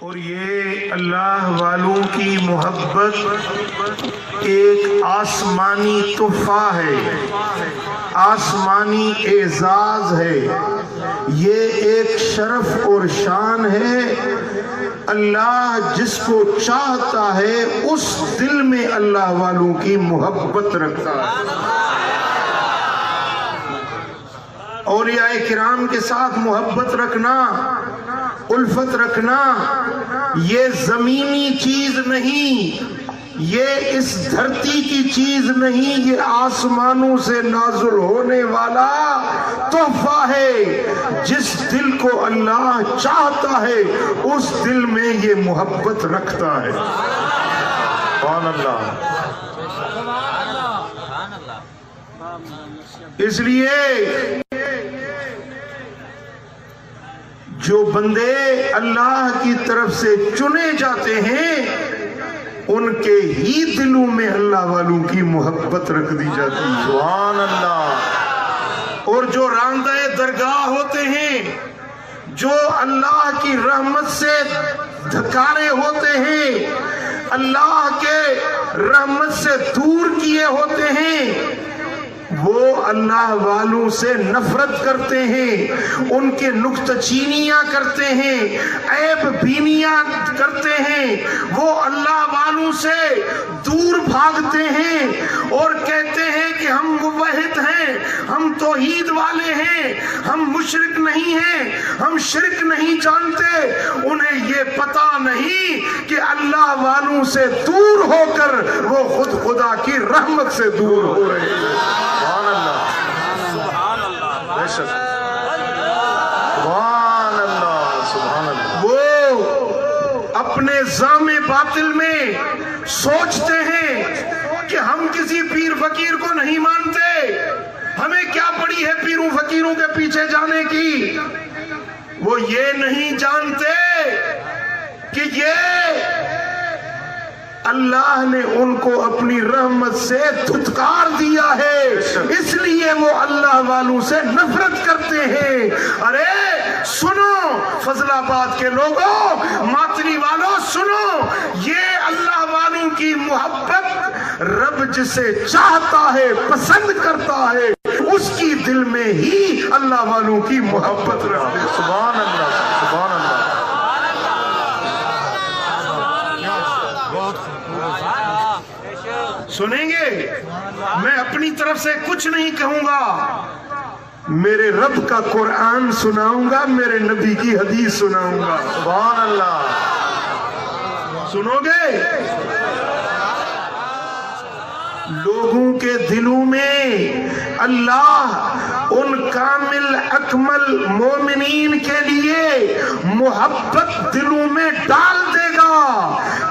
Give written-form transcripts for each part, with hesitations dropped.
اور یہ اللہ والوں کی محبت ایک آسمانی تحفہ ہے، آسمانی اعزاز ہے، یہ ایک شرف اور شان ہے۔ اللہ جس کو چاہتا ہے اس دل میں اللہ والوں کی محبت رکھتا ہے۔ اولیاء کرام کے ساتھ محبت رکھنا، الفت رکھنا، یہ زمینی چیز نہیں، یہ اس دھرتی کی چیز نہیں، یہ آسمانوں سے نازل ہونے والا تحفہ ہے۔ جس دل کو اللہ چاہتا ہے اس دل میں یہ محبت رکھتا ہے۔ سبحان اللہ۔ اس لیے جو بندے اللہ کی طرف سے چنے جاتے ہیں ان کے ہی دلوں میں اللہ والوں کی محبت رکھ دی جاتی ہے۔ سبحان اللہ۔ اور جو راندہ درگاہ ہوتے ہیں، جو اللہ کی رحمت سے دھکارے ہوتے ہیں، اللہ کے رحمت سے دور کیے ہوتے ہیں، وہ اللہ والوں سے نفرت کرتے ہیں، ان کے نکتہ چینیاں کرتے ہیں، عیب بینیاں کرتے ہیں، وہ اللہ والوں سے دور بھاگتے ہیں اور کہتے ہیں کہ ہم موحد ہیں، ہم توحید والے ہیں، ہم مشرک نہیں ہیں، ہم شرک نہیں جانتے۔ انہیں یہ پتہ نہیں کہ اللہ والوں سے دور ہو کر وہ خود خدا کی رحمت سے دور ہو رہے ہیں۔ سبحان اللہ، سبحان اللہ، سبحان اللہ۔ وہ اپنے زعم باطل میں سوچتے ہیں کہ ہم کسی پیر فقیر کو نہیں مانتے، ہمیں کیا پڑی ہے پیروں فقیروں کے پیچھے جانے کی۔ وہ یہ نہیں جانتے کہ یہ اللہ نے ان کو اپنی رحمت سے دھتکار دیا ہے، اس لیے وہ اللہ والوں سے نفرت کرتے ہیں۔ ارے سنو فضل آباد کے لوگوں، ماتری والوں سنو، یہ اللہ والوں کی محبت رب جسے چاہتا ہے، پسند کرتا ہے، اس کی دل میں ہی اللہ والوں کی محبت رکھتے ہیں۔ سبحان اللہ، سبحان اللہ۔ سنیں گے؟ میں اپنی طرف سے کچھ نہیں کہوں گا، میرے رب کا قرآن سناؤں گا، میرے نبی کی حدیث سناؤں گا۔ سبحان اللہ۔ سنو گے؟ لوگوں کے دلوں میں اللہ ان کامل اکمل مومنین کے لیے محبت دلوں میں ڈال دے گا۔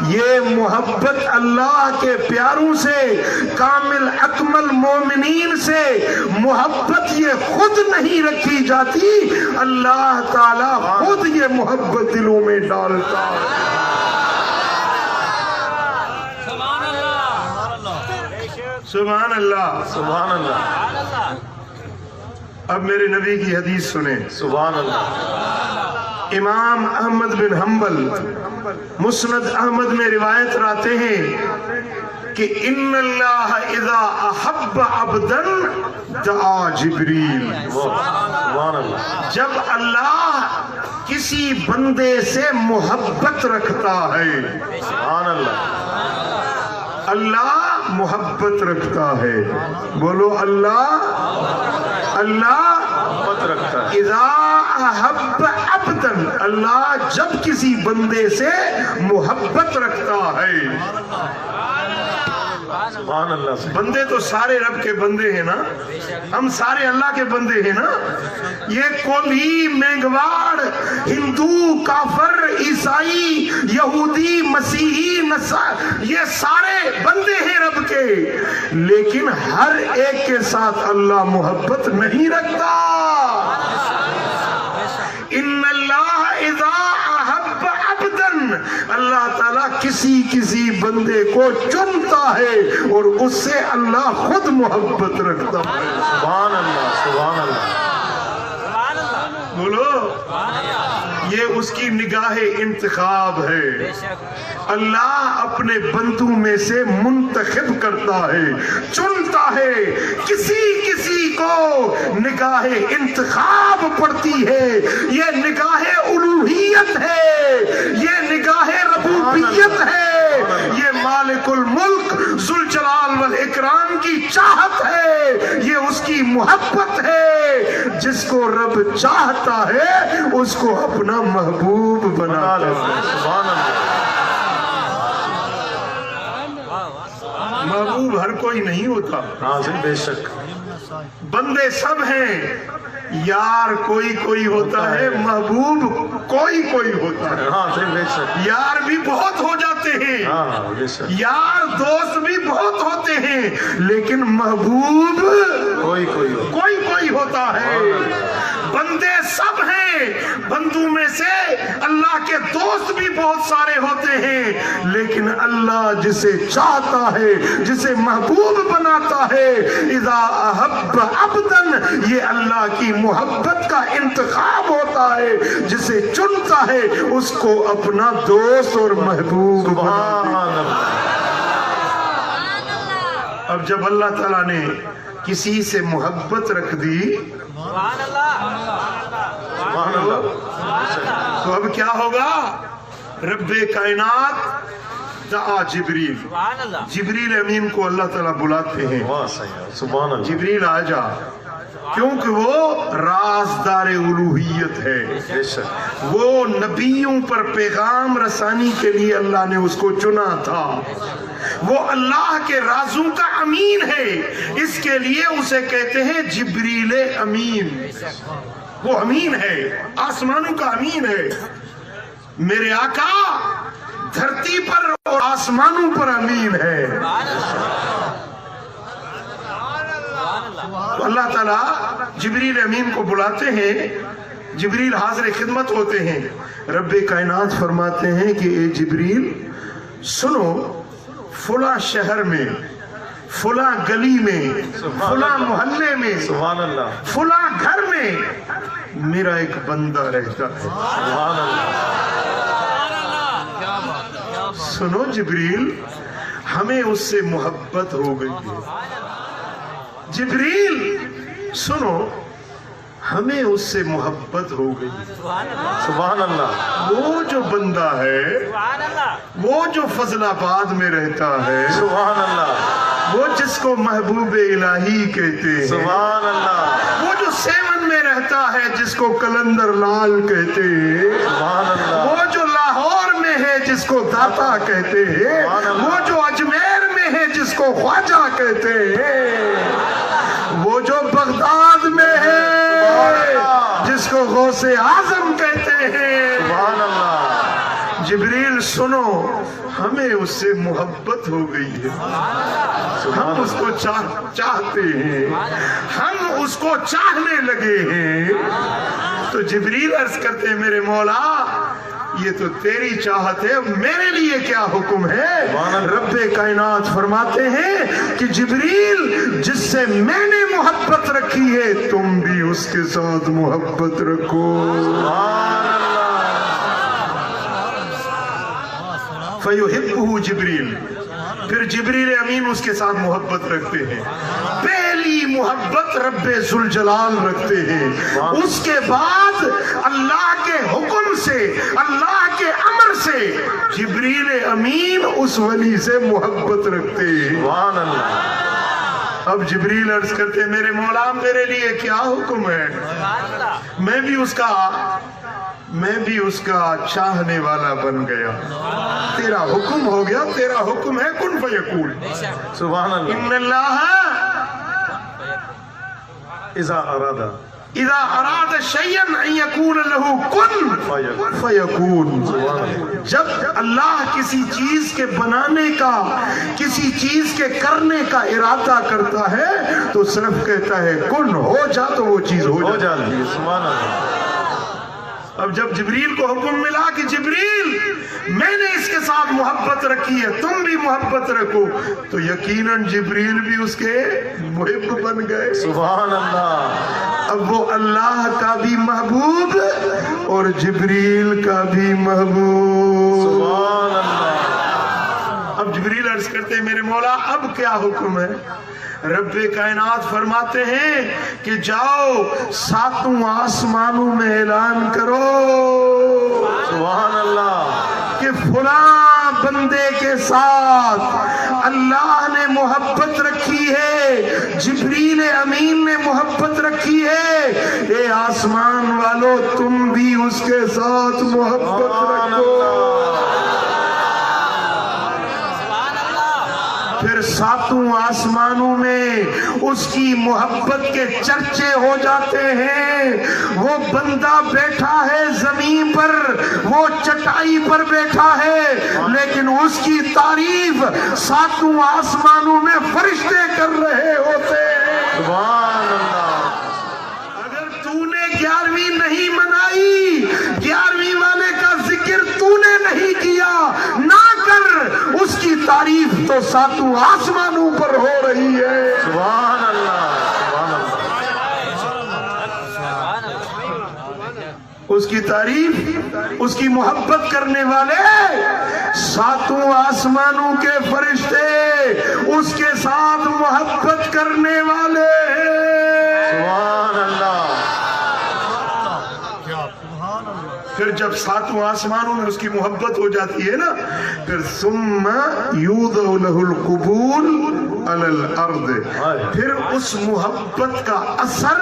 یہ محبت اللہ کے پیاروں سے، کامل اکمل مومنین سے محبت یہ خود نہیں رکھی جاتی، اللہ تعالی خود یہ محبت دلوں میں ڈالتا ہے۔ سبحان اللہ، سبحان اللہ۔ اب میرے نبی کی حدیث سنیں۔ سبحان اللہ۔ امام احمد بن حنبل مسند احمد میں روایت لاتے ہیں کہ ان اللہ اذا احب عبدا دعا جبریل۔ سبحان اللہ۔ جب اللہ کسی بندے سے محبت رکھتا ہے، سبحان اللہ، اللہ محبت رکھتا ہے، بولو اللہ، اللہ محبت رکھتا ہے۔ اذا احب عبدا، اللہ جب کسی بندے سے محبت رکھتا ہے۔ سبحان اللہ۔ بندے تو سارے رب کے بندے ہیں نا، ہم سارے اللہ کے بندے ہیں نا۔ یہ کولی، مینگواڑ، ہندو، کافر، عیسائی، یہودی، مسیحی، نصارى، یہ سارے بندے ہیں رب کے، لیکن ہر ایک کے ساتھ اللہ محبت نہیں رکھتا۔ ان اللہ اذا احب عبدا، اللہ تعالیٰ کسی بندے کو چنتا ہے اور اس سے اللہ خود محبت رکھتا ہے۔ سبحان اللہ، سبحان اللہ، بولو یہ اس کی نگاہ انتخاب ہے. اللہ اپنے بندوں میں سے منتخب کرتا ہے، چنتا ہے. کسی کسی کو نگاہ انتخاب پڑتی ہے. یہ نگاہ الوہیت ہے، یہ نگاہ ربوبیت ہے، یہ مالک الملک ذوالجلال والاکرام کی چاہت ہے، یہ اس کی محبت ہے. جس کو رب چاہتا ہے اس کو اپنا محبوب بناتا ہے. سبحان اللہ. محبوب ہر کوئی نہیں ہوتا. ہاں جی بے شک. بندے سب ہیں، یار کوئی کوئی ہوتا ہے، محبوب کوئی کوئی ہوتا ہے. ہاں جی بے شک. یار بھی بہت ہو جاتے ہیں، ہاں بے شک. یار دوست بھی بہت ہوتے ہیں، لیکن محبوب کوئی کوئی ہو. کوئی کوئی ہوتا ہے. بندے سب ہیں، بندوں میں سے اللہ کے دوست بھی بہت سارے ہوتے ہیں، لیکن اللہ جسے چاہتا ہے، جسے محبوب بناتا ہے، اذا احب عبدا، یہ اللہ کی محبت کا انتخاب ہوتا ہے. جسے چنتا ہے اس کو اپنا دوست اور محبوب بناتا ہے. اب جب اللہ تعالیٰ نے کسی سے محبت رکھ دی سبحان اللہ. تو اب کیا ہوگا؟ رب کائنات دعا جبریل. جبریل امین کو اللہ تعالیٰ بلاتے ہیں. واہ صحیح. سبحان اللہ. جبریل آ جا، کیونکہ وہ رازدار الوہیت ہے. بے شک. وہ نبیوں پر پیغام رسانی کے لیے اللہ نے اس کو چنا تھا. وہ اللہ کے رازوں کا امین ہے، اس کے لیے اسے کہتے ہیں جبریل امین. وہ امین ہے، آسمانوں کا امین ہے. میرے آقا دھرتی پر اور آسمانوں پر امین ہے. تو اللہ تعالیٰ جبریل امین کو بلاتے ہیں. جبریل حاضر خدمت ہوتے ہیں. رب کائنات فرماتے ہیں کہ اے جبریل سنو، فلاں شہر میں، فلاں گلی میں، فلاں محلے میں، سبحان اللہ. فلاں گھر میں میرا ایک بندہ رہتا ہے. سبحان اللہ. سنو جبریل، ہمیں اس سے محبت ہو گئی ہے. جبریل سنو، ہمیں اس سے محبت ہو گئی. سبحان اللہ. وہ جو بندہ ہے، وہ جو فضل آباد میں رہتا ہے، سبحان اللہ. وہ جس کو محبوب الہی کہتے ہیں، سبحان اللہ. وہ جو سیون میں رہتا ہے جس کو کلندر لال کہتے ہیں، سبحان اللہ. وہ جو لاہور میں ہے جس کو داتا کہتے ہیں، وہ جو اجمیر میں ہے جس کو خواجہ کہتے ہیں، وہ جو بغداد میں ہے جس کو غوث اعظم کہتے ہیں. سبحان اللہ. جبریل سنو، ہمیں اس سے محبت ہو گئی ہے. ہم اس کو چاہتے ہیں، ہم اس کو چاہنے لگے ہیں. تو جبریل عرض کرتے ہیں میرے مولا یہ تو تیری چاہت ہے، میرے لیے کیا حکم ہے؟ رب کائنات فرماتے ہیں کہ جبریل جس سے میں نے محبت رکھی ہے تم بھی اس کے ساتھ محبت رکھو. فَيُحِبُّهُ جبریل. پھر جبریل امین اس کے ساتھ محبت رکھتے ہیں. پہلی محبت رب ذوالجلال رکھتے ہیں. اس کے بعد اللہ کے حکم سے، اللہ کے امر سے جبریل امین اس ولی سے محبت رکھتے ہیں. سبحان اللہ. اب جبریل عرض کرتے میرے مولا میرے لیے کیا حکم ہے؟ میں بھی اس کا چاہنے والا بن گیا. تیرا حکم ہو گیا. تیرا حکم ہے کن فیکون. سبحان اللہ. ان اللہ اذا اراد شیئا ان یکون له کن فیکون. جب اللہ کسی چیز کے بنانے کا، کسی چیز کے کرنے کا ارادہ کرتا ہے تو صرف کہتا ہے کن ہو جا، تو وہ چیز ہو جاتی ہے. سبحان اللہ. اب جب جبریل کو حکم ملا کہ جبریل میں نے اس کے ساتھ محبت رکھی ہے تم بھی محبت رکھو تو یقیناً جبریل بھی اس کے محب بن گئے. سبحان اللہ. اب وہ اللہ کا بھی محبوب اور جبریل کا بھی محبوب. سبحان اللہ. اب جبریل عرض کرتے ہیں میرے مولا اب کیا حکم ہے؟ رب کائنات فرماتے ہیں کہ جاؤ ساتوں آسمانوں میں اعلان کرو سبحان اللہ کہ فلاں بندے کے ساتھ اللہ نے محبت رکھی ہے, جبریل امین نے محبت رکھی ہے, اے آسمان والو تم بھی اس کے ساتھ محبت رکھو. پھر ساتوں آسمانوں میں اس کی محبت کے چرچے ہو جاتے ہیں. وہ بندہ بیٹھا ہے زمین پر, وہ چٹائی پر بیٹھا ہے, لیکن اس کی تعریف ساتوں آسمانوں میں فرشتے کر رہے ہوتے ہیں. سبحان اللہ. اگر تو نے 11ویں نہیں منائی, 11ویں والے کا ذکر تو نے نہیں کیا, نہ کر, اس کی تعریف تو ساتوں آسمانوں پر ہو رہی ہے. سبحان اللہ. اس کی تعریف, اس کی محبت کرنے والے ساتوں آسمانوں کے فرشتے اس کے ساتھ محبت کرنے والے ہیں. سبحان اللہ. پھر جب ساتوں آسمانوں میں اس کی محبت ہو جاتی ہے نا, پھر ثم یوضع له القبول علی الارض, پھر اس محبت کا اثر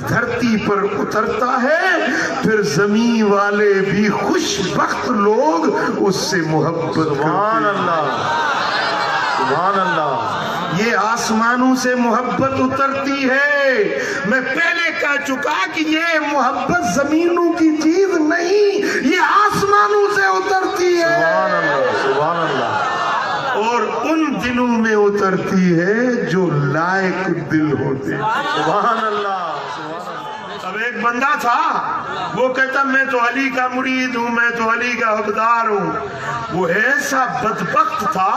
دھرتی پر اترتا ہے. پھر زمین والے بھی خوش بخت لوگ اس سے محبت کرتے ہیں. سبحان اللہ. سبحان اللہ. یہ آسمانوں سے محبت اترتی ہے. میں پہلے کہہ چکا کہ یہ محبت زمینوں کی چیز نہیں, یہ آسمانوں سے اترتی ہے. سبحان اللہ. سبحان اللہ. اور ان دلوں میں اترتی ہے جو لائق دل ہوتے ہیں. سبحان اللہ. اب ایک بندہ تھا, وہ کہتا میں تو علی کا مرید ہوں, میں تو علی کا حقدار ہوں. وہ ایسا بدبخت تھا,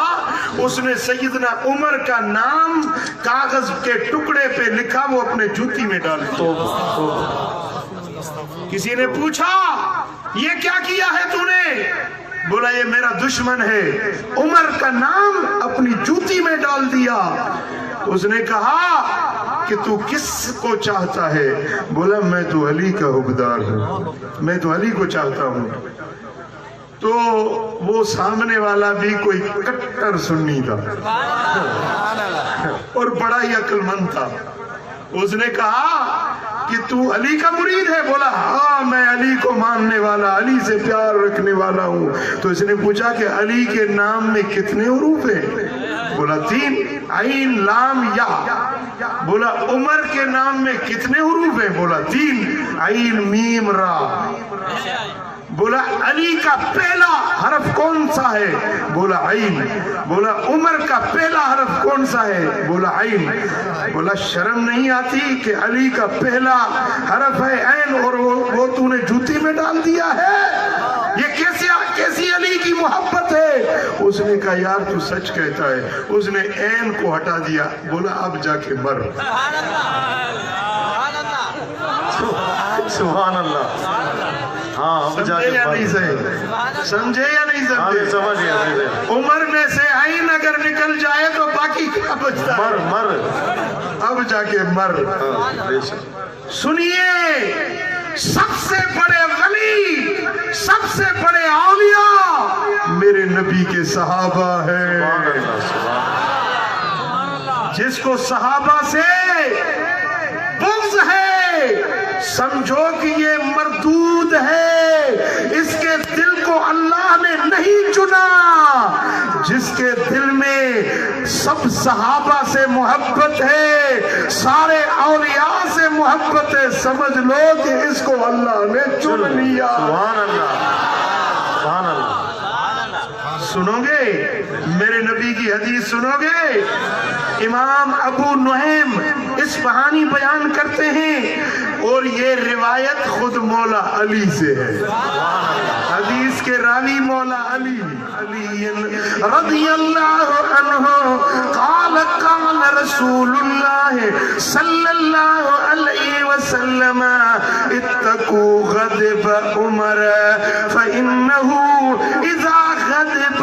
اس نے سیدنا عمر کا نام کاغذ کے ٹکڑے پہ لکھا, وہ اپنے جوتی میں ڈال دیا. کسی نے پوچھا یہ کیا کیا ہے تو نے؟ بولا یہ میرا دشمن ہے, عمر کا نام اپنی جوتی میں ڈال دیا. اس نے کہا کہ تو کس کو چاہتا ہے؟ بولا میں تو علی کا حقدار ہوں, میں تو علی کو چاہتا ہوں. تو وہ سامنے والا بھی کوئی کٹر سنی تھا اور بڑا ہی عقل مند تھا. اس نے کہا کہ تو علی کا مرید ہے؟ بولا ہاں میں علی کو ماننے والا, علی سے پیار رکھنے والا ہوں. تو اس نے پوچھا کہ علی کے نام میں کتنے حروف ہیں؟ بولا 3, عین لام یا. بولا عمر کے نام میں کتنے حروف ہیں؟ بولا 3, عین میم را. بولا علی کا پہلا حرف کون سا ہے؟ بولا عین. بولا عمر کا پہلا حرف کون سا ہے؟ بولا عین. بولا شرم نہیں آتی کہ علی کا پہلا حرف ہے عین اور وہ تو نے جوتی میں ڈال دیا ہے؟ یہ کیسی علی کی محبت ہے؟ اس نے کہا یار تو سچ کہتا ہے. اس نے عین کو ہٹا دیا. بولا اب جا کے مر. سبحان اللہ. ہاں سمجھے یا نہیں سمجھے؟ سمجھے یا نہیں سمجھے؟ سمجھ گیا. عمر میں سے عین اگر نکل جائے تو باقی کیا بچتا ہے؟ مر. اب جا کے مر. سنیے, سب سے بڑے ولی, سب سے بڑے اولیاء میرے نبی کے صحابہ ہیں. جس کو صحابہ سے بغض ہے سمجھو کہ یہ مردود ہے, اس کے دل کو اللہ نے نہیں چنا. جس کے دل میں سب صحابہ سے محبت ہے, سارے اولیاء سے محبت ہے, سمجھ لو کہ اس کو اللہ نے چن لیا. سبحان اللہ. سبحان اللہ. سنو گے میرے نبی کی حدیث سنو گے؟ امام ابو نعیم اس کہانی بیان کرتے ہیں اور یہ روایت خود مولا علی سے ہے. حدیث کے راوی مولا علی رضی اللہ عنہ قال قال رسول اللہ صلی اللہ علیہ وسلم اتقوا غضب عمر فإنه اذا غضب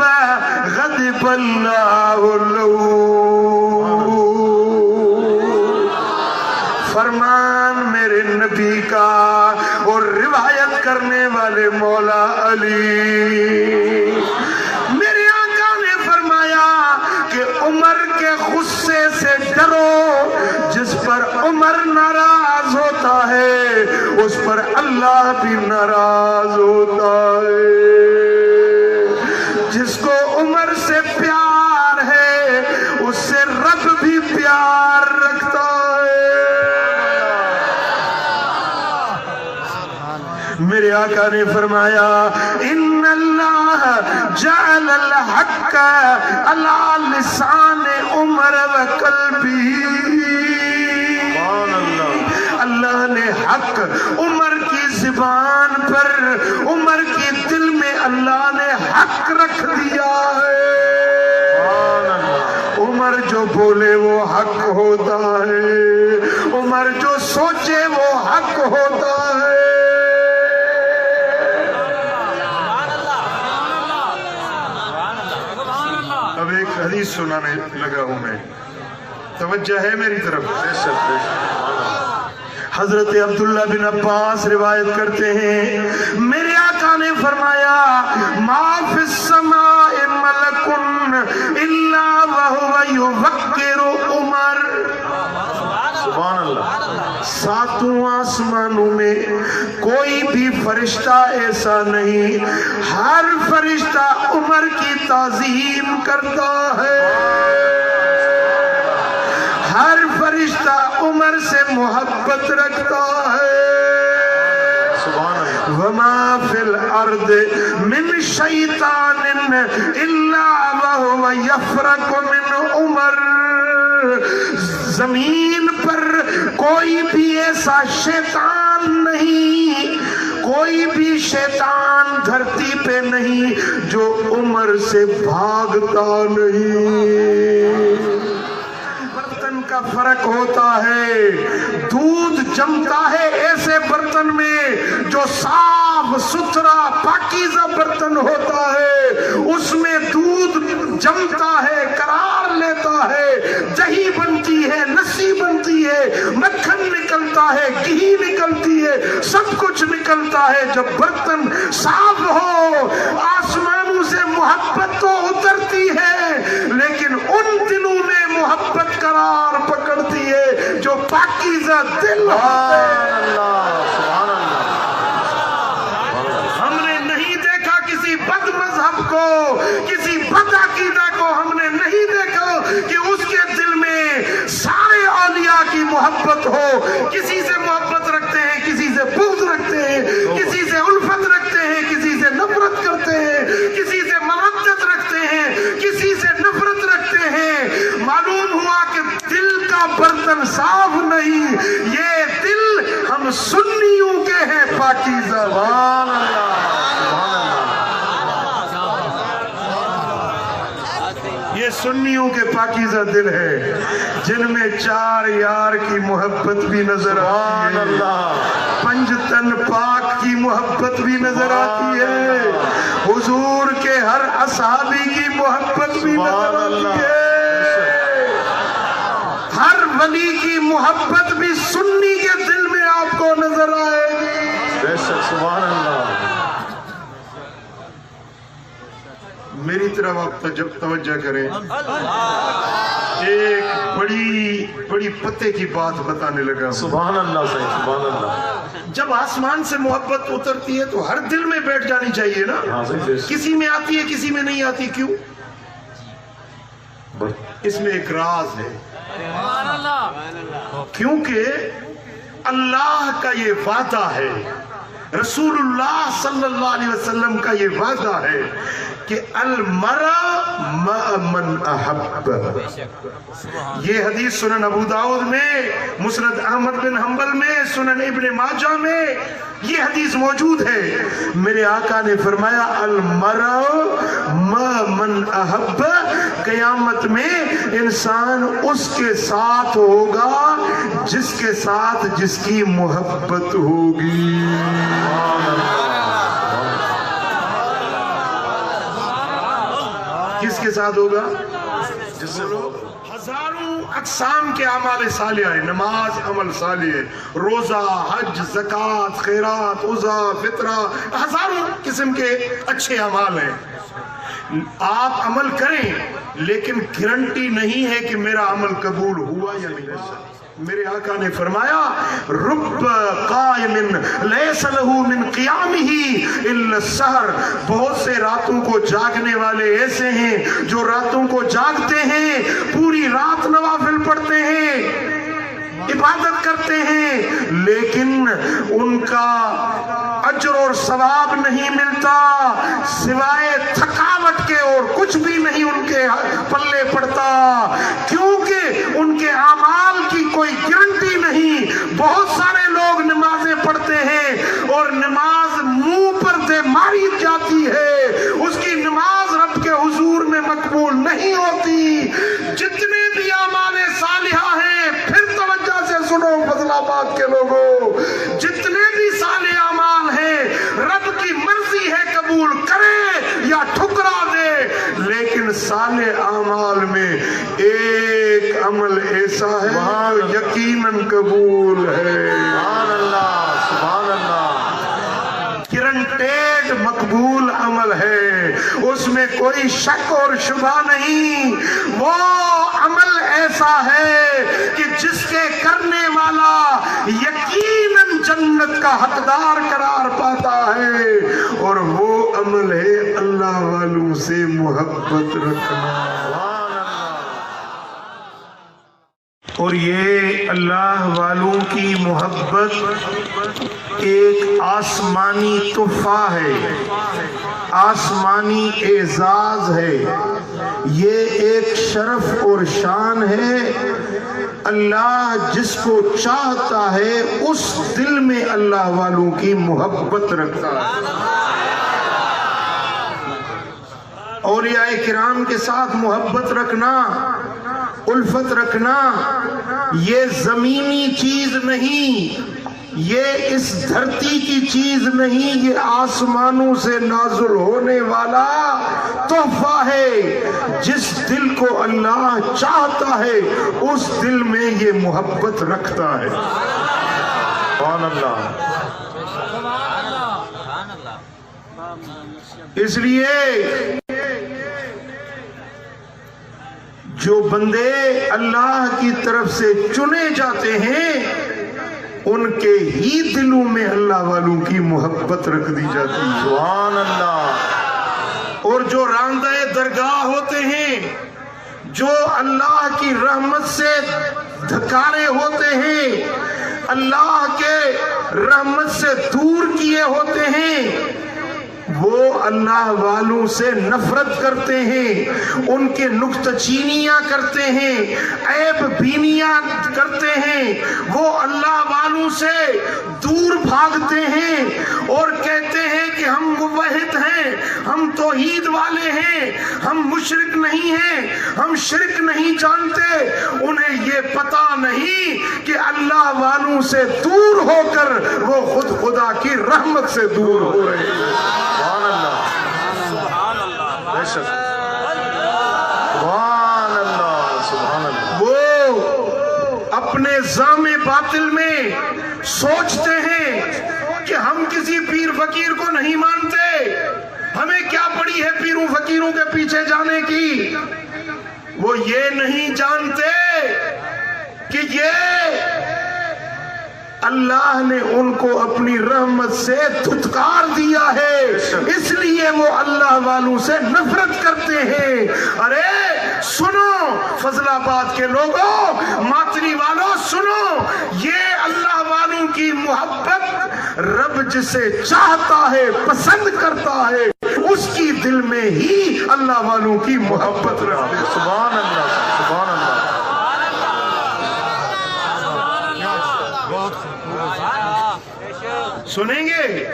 غضب اللہ له. فرمان میرے نبی کا اور روایت کرنے والے مولا علی. میرے آقا نے فرمایا کہ عمر کے غصے سے ڈرو. جس پر عمر ناراض ہوتا ہے اس پر اللہ بھی ناراض ہوتا ہے. جس کو عمر سے پیار ہے اس سے رب بھی پیار رکھتا ہے. میرے آقا نے فرمایا ان اللہ جعل الحق علی لسان عمر و قلبی. اللہ نے حق عمر کی زبان پر عمر کے دل میں اللہ نے حق رکھ دیا ہے. عمر جو بولے وہ حق ہوتا ہے. عمر جو سوچے وہ حق ہوتا ہے. اب ایک حدیث سنانے لگا ہوں میں, توجہ ہے میری طرف. حضرت عبداللہ بن عباس روایت کرتے ہیں میرے آقا نے فرمایا ما فی السماء ملک الا وهو یوقر عمر. سبحان اللہ. ساتوں آسمانوں میں کوئی بھی فرشتہ ایسا نہیں, ہر فرشتہ عمر کی تعظیم کرتا ہے. ہر فرشتہ عمر سے محبت رکھتا ہے. وما فی الارض من شیطان الا وهو یفرق من عمر. زمین پر کوئی بھی ایسا شیطان نہیں, کوئی بھی شیطان دھرتی پہ نہیں جو عمر سے بھاگتا نہیں. برتن کا فرق ہوتا ہے. دودھ جمتا ہے ایسے برتن میں جو صاف ستھرا پاکیزہ برتن ہوتا ہے, اس میں دودھ جمتا ہے, قرار لیتا ہے, دہی بنتی ہے, لسی بنتی ہے, مکھن نکلتا ہے, گھی نکلتی ہے, سب کچھ نکلتا ہے. جب برتن صاف ہو آسمانوں سے محبت تو اترتی ہے, لیکن ان دلوں میں محبت قرار پکڑتی ہے جو پاکیزہ دل ہوتے ہیں. ہم نے نہیں دیکھا کسی بد مذہب کو, کسی بد عقیدہ کو, ہم نے نہیں دیکھا کہ اس کے دل میں سارے اولیاء کی محبت ہو. کسی سے محبت رکھتے ہیں, کسی سے بغض رکھتے ہیں, کسی سے الفت رکھتے ہیں, کسی سے نفرت کرتے ہیں, کسی سے مودت رکھتے ہیں, کسی سے نفرت رکھتے ہیں. معلوم ہوا کہ دل کا برتن صاف نہیں, یہ دل ہم سنیوں کے ہیں پاکیزہ. سبحان اللہ. یہ سنیوں کے پاکیزہ دل ہے جن میں چار یار کی محبت بھی نظر آتی ہے, پنج تن پاک کی محبت بھی نظر آتی ہے, حضور کے ہر اصحابی کی محبت بھی نظر آتی ہے, ہر ولی کی محبت بھی سنی کے دل میں آپ کو نظر آئے گی. بے شک. سبحان اللہ. میری طرف آپ توجہ کریں. ایک بڑی پتے کی بات بتانے لگا. سبحان اللہ. صحیح. سبحان اللہ. جب آسمان سے محبت اترتی ہے تو ہر دل میں بیٹھ جانی چاہیے نا. کسی میں آتی ہے, کسی میں نہیں آتی. کیوں؟ اس میں ایک راز ہے. کیونکہ اللہ کا یہ وعدہ ہے, رسول اللہ صلی اللہ علیہ وسلم کا یہ وعدہ ہے کہ المرء مع من احب. یہ حدیث سنن ابو داؤد میں، مسند احمد بن حنبل میں، سنن ابن ماجہ میں یہ حدیث موجود ہے. میرے آقا نے فرمایا المرء مع من احب، قیامت میں انسان اس کے ساتھ ہوگا جس کے ساتھ جس کی محبت ہوگی. کس کے ساتھ ہوگا؟ جس سے ہزاروں اقسام کے اعمال صالحہ ہیں. نماز عمل صالح ہے، روزہ، حج، زکوٰۃ، خیرات، عزا، فطرہ، ہزاروں قسم کے اچھے اعمال ہیں. آپ عمل کریں لیکن گارنٹی نہیں ہے کہ میرا عمل قبول ہوا یا نہیں. میرے آقا نے فرمایا رب قائم لیس لہ من قیامہ الا السحر، بہت سے راتوں کو جاگنے والے ایسے ہیں جو راتوں کو جاگتے ہیں، پوری رات نوافل پڑھتے ہیں، عبادت کرتے ہیں، لیکن ان کا اجر اور ثواب نہیں ملتا، سوائے تھکاوٹ کے اور کچھ بھی نہیں ان کے پلے پڑتا، کیونکہ ان کے اعمال کی کوئی گارنٹی نہیں. بہت سارے لوگ نمازیں پڑھتے ہیں اور نماز منہ پر دے ماری جاتی ہے، اس کی نماز رب کے حضور میں مقبول نہیں ہوتی. جتنے بھی اعمال صالحہ ہیں، پھر توجہ سے سنو فضل آباد کے لوگوں، جتنے بھی صالح اعمال ہیں رب کی مرضی ہے قبول کرے یا ٹھکرا دے، لیکن صالح اعمال میں ایک عمل ایسا ہے جو یقیناً قبول ہے. سبحان اللہ، سبحان اللہ. گارنٹیڈ مقبول عمل ہے، اس میں کوئی شک اور شبہ نہیں. وہ عمل ایسا ہے کہ جس کے کرنے والا یقیناً جنت کا حقدار قرار پاتا ہے، اور وہ عمل ہے اللہ والوں سے محبت رکھنا. اور یہ اللہ والوں کی محبت ایک آسمانی تحفہ ہے، آسمانی اعزاز ہے، یہ ایک شرف اور شان ہے. اللہ جس کو چاہتا ہے اس دل میں اللہ والوں کی محبت رکھتا ہے. اولیاء کرام کے ساتھ محبت رکھنا، الفت رکھنا، یہ زمینی چیز نہیں، یہ اس دھرتی کی چیز نہیں، یہ آسمانوں سے نازل ہونے والا تحفہ ہے. جس دل کو اللہ چاہتا ہے اس دل میں یہ محبت رکھتا ہے. سبحان اللہ. اس لیے جو بندے اللہ کی طرف سے چنے جاتے ہیں ان کے ہی دلوں میں اللہ والوں کی محبت رکھ دی جاتی ہے. سبحان اللہ. اور جو راندہ درگاہ ہوتے ہیں، جو اللہ کی رحمت سے دھکارے ہوتے ہیں، اللہ کے رحمت سے دور کیے ہوتے ہیں، وہ اللہ والوں سے نفرت کرتے ہیں، ان کے نکتہ چینیاں کرتے ہیں، عیب بینیاں کرتے ہیں، وہ اللہ والوں سے دور بھاگتے ہیں اور کہتے ہیں کہ ہم موحد ہیں، ہم توحید والے ہیں، ہم مشرک نہیں ہیں، ہم شرک نہیں جانتے. انہیں یہ پتا نہیں کہ اللہ والوں سے دور ہو کر وہ خود خدا کی رحمت سے دور ہو رہے ہیں. سبحان اللہ، سبحان اللہ، بے شک، سبحان اللہ، سبحان اللہ. وہ اپنے زام باطل میں سوچتے ہیں کہ ہم کسی پیر فقیر کو نہیں مانتے، ہمیں کیا پڑی ہے پیروں فقیروں کے پیچھے جانے کی. وہ یہ نہیں جانتے کہ یہ اللہ نے ان کو اپنی رحمت سے دھتکار دیا ہے، اس لیے وہ اللہ والوں سے نفرت کرتے ہیں. ارے سنو فضل آباد کے لوگوں، ماتری والوں سنو، یہ اللہ والوں کی محبت رب جسے چاہتا ہے، پسند کرتا ہے، اس کی دل میں ہی اللہ والوں کی محبت رکھ دے. سبحان اللہ سبحان اللہ. سنیں گے؟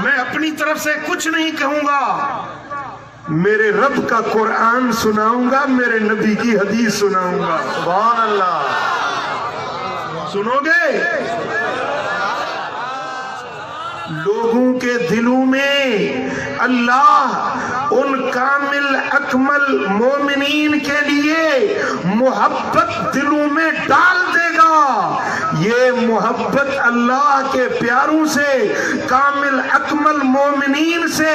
میں اپنی طرف سے کچھ نہیں کہوں گا، میرے رب کا قرآن سناؤں گا، میرے نبی کی حدیث سناؤں گا. سبحان اللہ. سنو گے؟ لوگوں کے دلوں میں اللہ ان کامل اکمل مومنین کے لیے محبت دلوں میں ڈال دے گا. یہ محبت اللہ کے پیاروں سے، کامل اکمل مومنین سے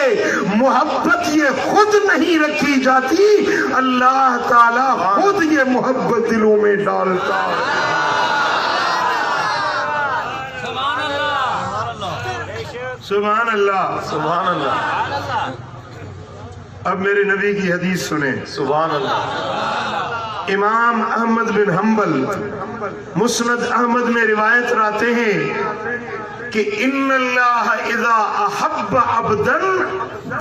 محبت یہ خود نہیں رکھی جاتی، اللہ تعالی خود یہ محبت دلوں میں ڈالتا ہے. سبحان اللہ سبحان اللہ. اب میرے نبی کی حدیث سنیں. سبحان اللہ. امام احمد بن حنبل مسند احمد میں روایت لاتے ہیں کہ ان اللہ اذا احب عبدا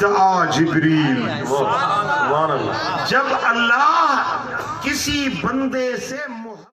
دعا جبریل. سبحان اللہ. جب اللہ کسی بندے سے